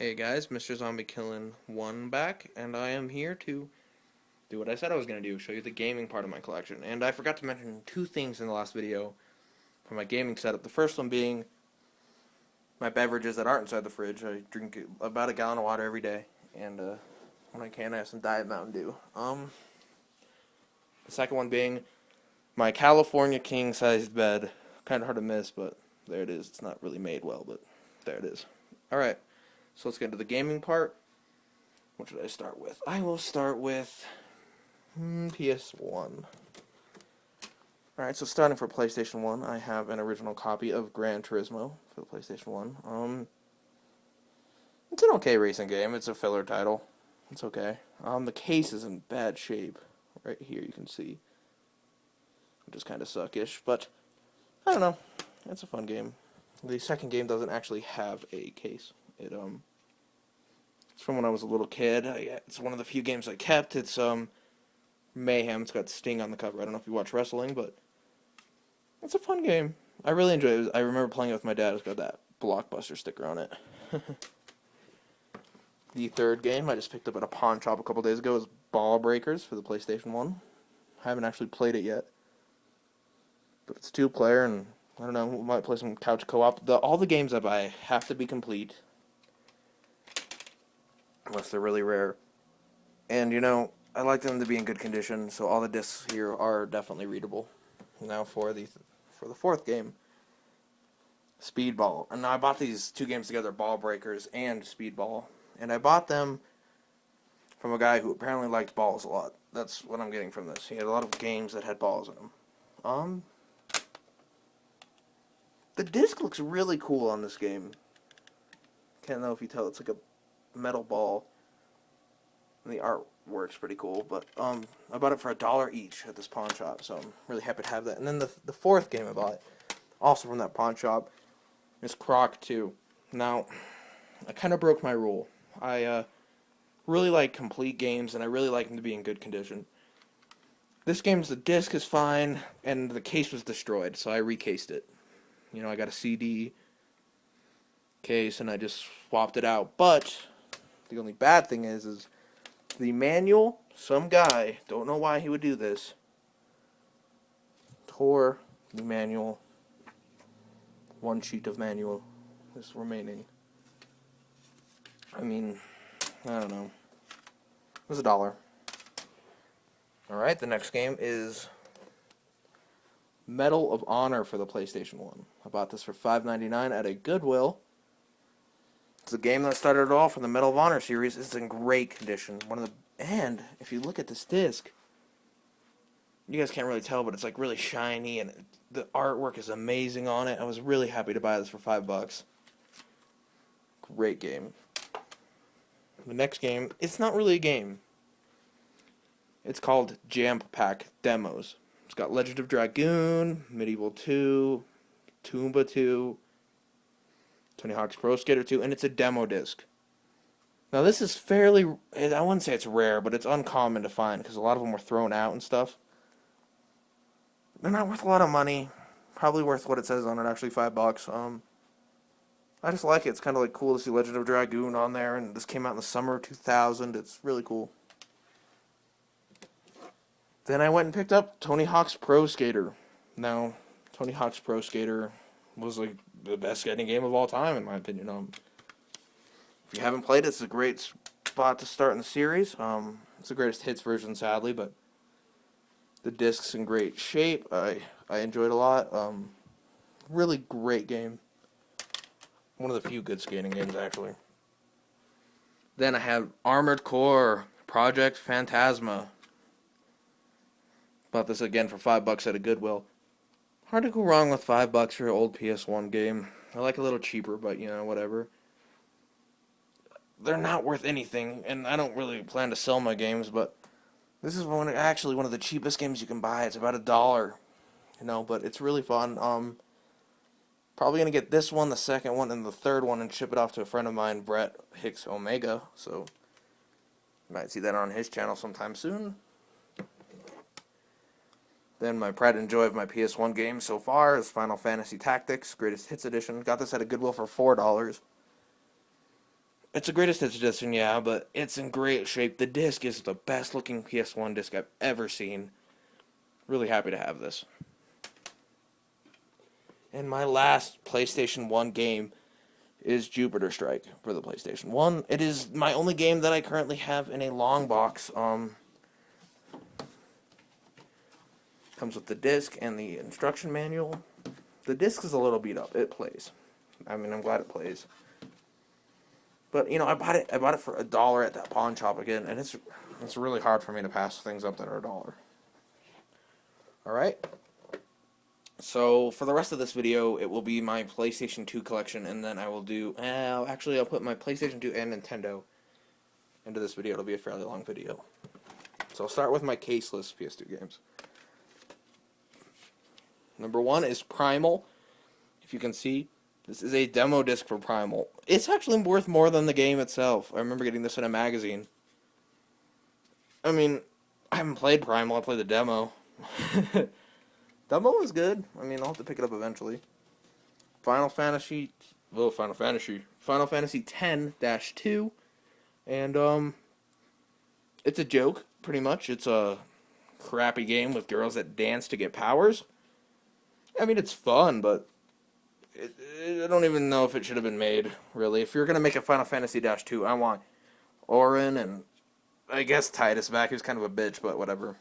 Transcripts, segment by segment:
Hey guys, Mr. Zombie Killin' 1 back, and I am here to do what I said I was going to do, show you the gaming part of my collection. And I forgot to mention two things in the last video for my gaming setup. The first one being my beverages that aren't inside the fridge. I drink about a gallon of water every day, and when I can, I have some Diet Mountain Dew. The second one being my California king-sized bed. Kind of hard to miss, but there it is. It's not really made well, but there it is. Alright, so let's get into the gaming part. What should I start with? I will start with PS1. Alright, so starting for PlayStation 1, I have an original copy of Gran Turismo for the PlayStation 1. It's an okay racing game. It's a filler title. It's okay. The case is in bad shape. Right here you can see. Which is kind of suckish, but I don't know. It's a fun game. The second game doesn't actually have a case. It's from when I was a little kid. It's one of the few games I kept. It's Mayhem. It's got Sting on the cover. I don't know if you watch wrestling, but it's a fun game. I really enjoy it. I remember playing it with my dad. It's got that Blockbuster sticker on it. The third game I just picked up at a pawn shop a couple days ago is Ball Breakers for the PlayStation 1. I haven't actually played it yet, but it's two-player, and I don't know, we might play some couch co-op. All the games I buy have to be complete, unless they're really rare. And, I like them to be in good condition, so all the discs here are definitely readable. Now for the fourth game, Speedball. And I bought these two games together, Ball Breakers and Speedball. And I bought them from a guy who apparently liked balls a lot. That's what I'm getting from this. He had a lot of games that had balls in them. The disc looks really cool on this game. Can't know if you tell, it's like a metal ball. And the artwork's pretty cool, but I bought it for $1 each at this pawn shop, so I'm really happy to have that. And then the fourth game I bought, also from that pawn shop, is Croc 2. Now, I kind of broke my rule. I really like complete games, and I really like them to be in good condition. This game's the disc is fine, and the case was destroyed, so I recased it. I got a CD case, and I just swapped it out. But the only bad thing is the manual, some guy, don't know why he would do this, tore the manual, one sheet of manual is remaining. I mean, I don't know. It was $1. Alright, the next game is Medal of Honor for the PlayStation 1. I bought this for $5.99 at a Goodwill. It's a game that started it all from the Medal of Honor series. It's in great condition. And if you look at this disc, you guys can't really tell, but it's like really shiny, and the artwork is amazing on it. I was really happy to buy this for $5. Great game. The next game, it's not really a game. It's called Jam Pack Demos. It's got Legend of Dragoon, Medieval 2, Tomba 2, Tony Hawk's Pro Skater 2, and it's a demo disc. Now this is fairly, I wouldn't say it's rare, but it's uncommon to find because a lot of them were thrown out and stuff. They're not worth a lot of money. Probably worth what it says on it, actually $5. I just like it. It's kind of like cool to see Legend of Dragoon on there, and this came out in the summer of 2000. It's really cool. Then I went and picked up Tony Hawk's Pro Skater. Now, Tony Hawk's Pro Skater was like the best skating game of all time, in my opinion. If you haven't played it, it's a great spot to start in the series. It's the greatest hits version, sadly, but the disc's in great shape. I enjoyed it a lot. Really great game. One of the few good skating games, actually. Then I have Armored Core Project Phantasma. Bought this again for $5 at a Goodwill. Hard to go wrong with $5 for an old PS1 game. I like a little cheaper, but whatever. They're not worth anything, and I don't really plan to sell my games, but this is actually one of the cheapest games you can buy. It's about $1, but it's really fun. Probably gonna get this one, the second one, and the third one, and ship it off to a friend of mine, Brett Hicks Omega. So you might see that on his channel sometime soon. Then my pride and joy of my PS1 games so far is Final Fantasy Tactics Greatest Hits Edition. Got this at a Goodwill for $4. It's a greatest hits edition, yeah, but it's in great shape. The disc is the best looking PS1 disc I've ever seen. Really happy to have this. And my last PlayStation 1 game is Jupiter Strike for the PlayStation 1. It is my only game that I currently have in a long box. Comes with the disc and the instruction manual. The disc is a little beat up. It plays. I mean, I'm glad it plays. But, you know, I bought it for $1 at that pawn shop again, and it's really hard for me to pass things up that are $1. Alright? So, for the rest of this video, it will be my PlayStation 2 collection, and then I will do... actually, I'll put my PlayStation 2 and Nintendo into this video. It'll be a fairly long video. So, I'll start with my caseless PS2 games. Number 1 is Primal. If you can see, this is a demo disc for Primal. It's actually worth more than the game itself. I remember getting this in a magazine. I mean, I haven't played Primal. I played the demo. Demo was good. I mean, I'll have to pick it up eventually. Final Fantasy X-2, and it's a joke, pretty much. It's a crappy game with girls that dance to get powers. I mean, it's fun, but I don't even know if it should have been made, really. If you're going to make a Final Fantasy X-2, I want Auron and, I guess, Tidus back, who's kind of a bitch, but whatever.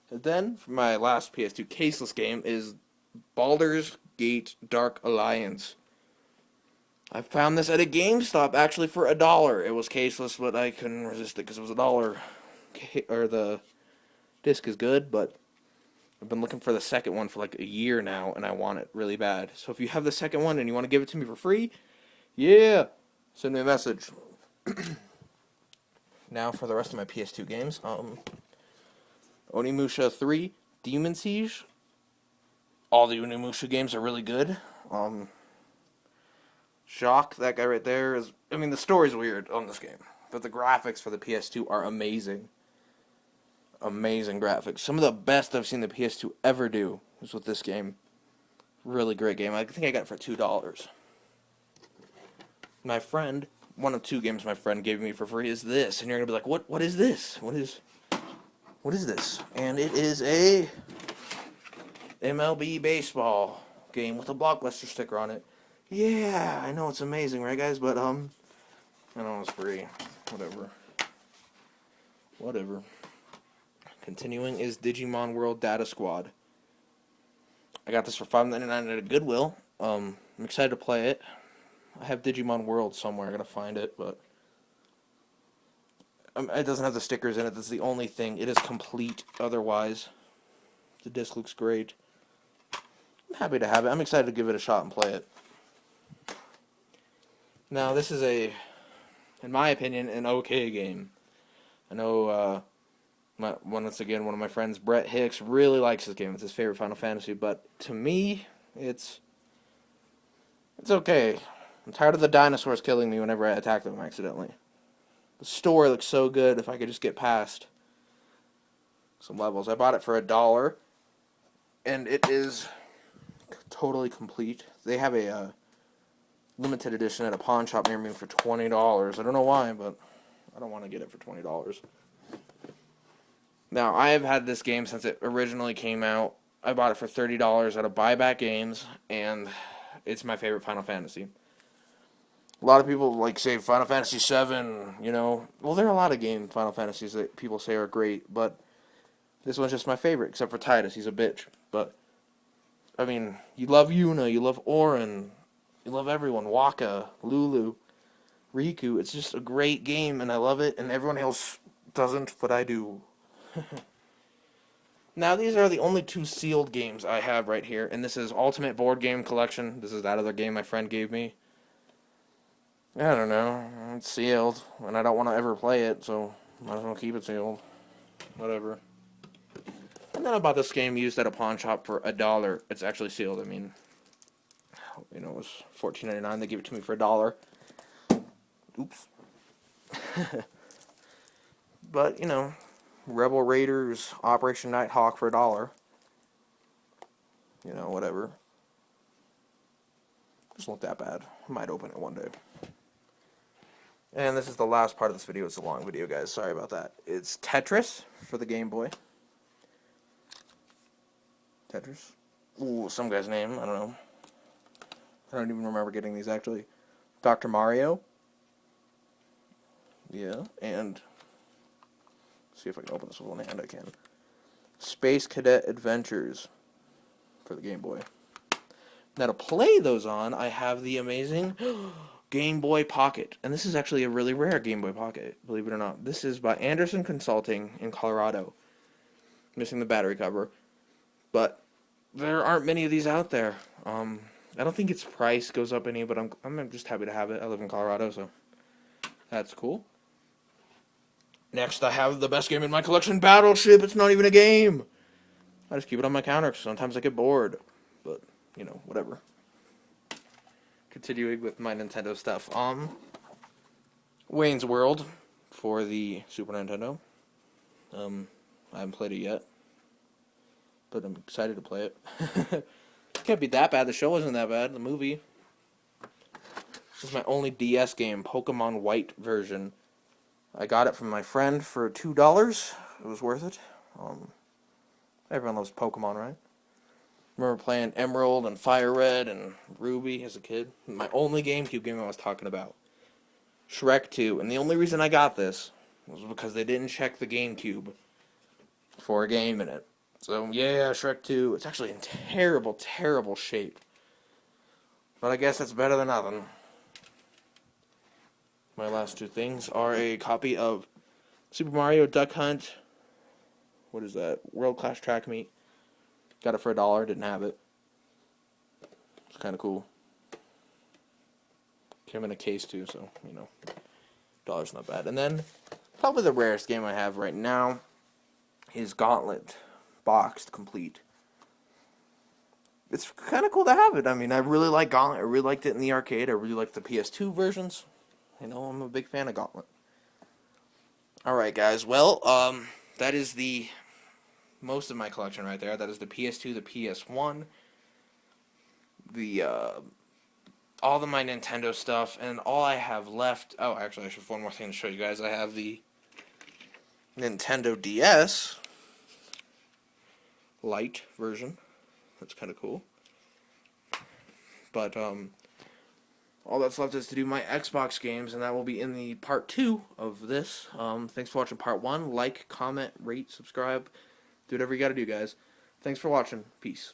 And then, for my last PS2 caseless game is Baldur's Gate Dark Alliance. I found this at a GameStop, actually, for $1. It was caseless, but I couldn't resist it because it was $1. Or the disc is good, but I've been looking for the second one for like a year now, and I want it really bad. So if you have the second one and you want to give it to me for free, yeah, send me a message. Now for the rest of my PS2 games, Onimusha 3, Demon Siege. All the Onimusha games are really good. Shock, that guy right there is... I mean, the story's weird on this game, but the graphics for the PS2 are amazing. Amazing graphics. Some of the best I've seen the PS2 ever do is with this game. Really great game. I think I got it for $2. My friend, one of 2 games my friend gave me for free is this, and you're gonna be like, what is this? What is this? And it is a MLB baseball game with a Blockbuster sticker on it. Yeah, I know it's amazing, right, guys? But I know it's free. Whatever. Continuing is Digimon World Data Squad. I got this for $5.99 at a Goodwill. I'm excited to play it. I have Digimon World somewhere. I gotta find it, but it doesn't have the stickers in it. That's the only thing. It is complete otherwise. The disc looks great. I'm happy to have it. I'm excited to give it a shot and play it. Now, this is in my opinion, an okay game. I know, once again, one of my friends, Brett Hicks, really likes this game. It's his favorite Final Fantasy, but to me, it's okay. I'm tired of the dinosaurs killing me whenever I attack them accidentally. The story looks so good if I could just get past some levels. I bought it for $1, and it is totally complete. They have a limited edition at a pawn shop near me for $20. I don't know why, but I don't want to get it for $20. Now, I have had this game since it originally came out. I bought it for $30 at a Buyback Games, and it's my favorite Final Fantasy. A lot of people say Final Fantasy VII, you know. Well, there are a lot of Final Fantasies that people say are great, but this one's just my favorite, except for Tidus. He's a bitch. But, I mean, you love Yuna, you love Auron, you love everyone. Wakka, Lulu, Riku. It's just a great game, and I love it, and everyone else doesn't, but I do. Now, these are the only 2 sealed games I have right here, and this is Ultimate Board Game Collection. This is that other game my friend gave me. I don't know. It's sealed, and I don't want to ever play it, so might as well keep it sealed. Whatever. And then I bought this game used at a pawn shop for $1. It's actually sealed. I mean, you know, it was $14.99. They gave it to me for $1. Oops. But, you know, Rebel Raiders, Operation Nighthawk for $1. You know, whatever. Doesn't look that bad. I might open it one day. And this is the last part of this video. It's a long video, guys. Sorry about that. It's Tetris for the Game Boy. Tetris. Ooh, some guy's name. I don't know. I don't even remember getting these, actually. Dr. Mario. Yeah, and... see if I can open this with one hand. I can. Space Cadet Adventures for the Game Boy. Now, to play those on, I have the amazing Game Boy Pocket. And this is actually a really rare Game Boy Pocket, believe it or not. This is by Anderson Consulting in Colorado. Missing the battery cover. But there aren't many of these out there. I don't think its price goes up any, but I'm just happy to have it. I live in Colorado, so that's cool. Next, I have the best game in my collection, Battleship. It's not even a game. I just keep it on my counter, 'cause sometimes I get bored. But, you know, whatever. Continuing with my Nintendo stuff. Wayne's World for the Super Nintendo. I haven't played it yet, but I'm excited to play it. Can't be that bad. The show wasn't that bad. The movie. This is my only DS game, Pokemon White version. I got it from my friend for $2. It was worth it. Everyone loves Pokemon, right? Remember playing Emerald and Fire Red and Ruby as a kid. My only GameCube game I was talking about. Shrek 2. And the only reason I got this was because they didn't check the GameCube for a game in it. So, yeah, Shrek 2. It's actually in terrible, terrible shape. But I guess that's better than nothing. My last two things are a copy of Super Mario Duck Hunt. What is that? World Class Track Meet. Got it for $1. Didn't have it. It's kind of cool. Came in a case too, so, you know, $1's not bad. And then, probably the rarest game I have right now is Gauntlet. Boxed, complete. It's kind of cool to have it. I mean, I really like Gauntlet. I really liked it in the arcade. I really liked the PS2 versions. You know, I'm a big fan of Gauntlet. Alright, guys. Well, that is the most of my collection right there. That is the PS2, the PS1, the, all of my Nintendo stuff, and all I have left... oh, actually, I should have one more thing to show you guys. I have the Nintendo DS Lite version. That's kind of cool. But, all that's left is to do my Xbox games, and that will be in the part 2 of this. Thanks for watching part 1. Like, comment, rate, subscribe. Do whatever you gotta do, guys. Thanks for watching. Peace.